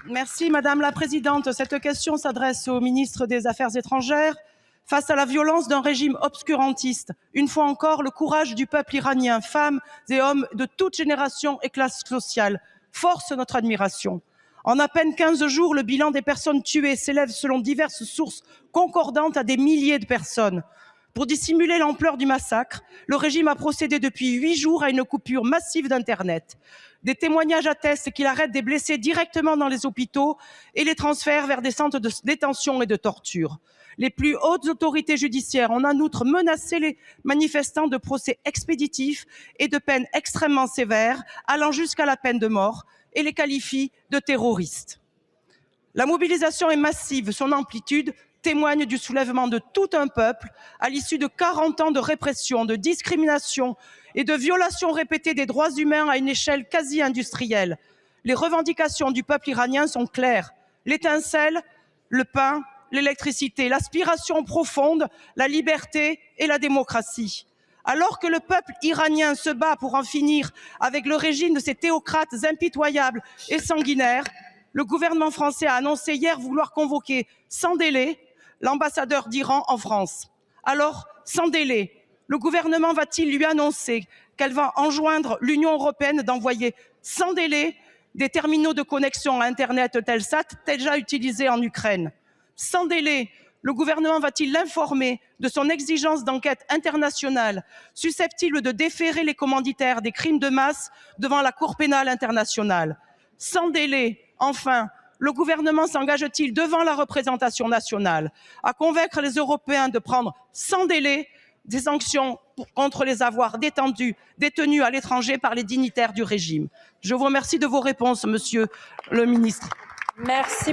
Merci Madame la Présidente. Cette question s'adresse au ministre des Affaires étrangères. Face à la violence d'un régime obscurantiste, une fois encore, le courage du peuple iranien, femmes et hommes de toute génération et classe sociale, force notre admiration. En à peine 15 jours, le bilan des personnes tuées s'élève selon diverses sources concordantes à des milliers de personnes. Pour dissimuler l'ampleur du massacre, le régime a procédé depuis 8 jours à une coupure massive d'Internet. Des témoignages attestent qu'il arrête des blessés directement dans les hôpitaux et les transfère vers des centres de détention et de torture. Les plus hautes autorités judiciaires ont en outre menacé les manifestants de procès expéditifs et de peines extrêmement sévères, allant jusqu'à la peine de mort, et les qualifient de terroristes. La mobilisation est massive, son amplitude témoigne du soulèvement de tout un peuple à l'issue de 40 ans de répression, de discrimination et de violations répétées des droits humains à une échelle quasi industrielle. Les revendications du peuple iranien sont claires. L'étincelle, le pain, l'électricité, l'aspiration profonde, la liberté et la démocratie. Alors que le peuple iranien se bat pour en finir avec le régime de ces théocrates impitoyables et sanguinaires, le gouvernement français a annoncé hier vouloir convoquer sans délai l'ambassadeur d'Iran en France. Alors, sans délai, le gouvernement va-t-il lui annoncer qu'elle va enjoindre l'Union européenne d'envoyer sans délai des terminaux de connexion à Internet Telsat déjà utilisés en Ukraine? Sans délai, le gouvernement va-t-il l'informer de son exigence d'enquête internationale susceptible de déférer les commanditaires des crimes de masse devant la Cour pénale internationale? Sans délai, enfin, le gouvernement s'engage-t-il devant la représentation nationale à convaincre les Européens de prendre sans délai des sanctions contre les avoirs détenus à l'étranger par les dignitaires du régime? Je vous remercie de vos réponses, Monsieur le ministre. Merci.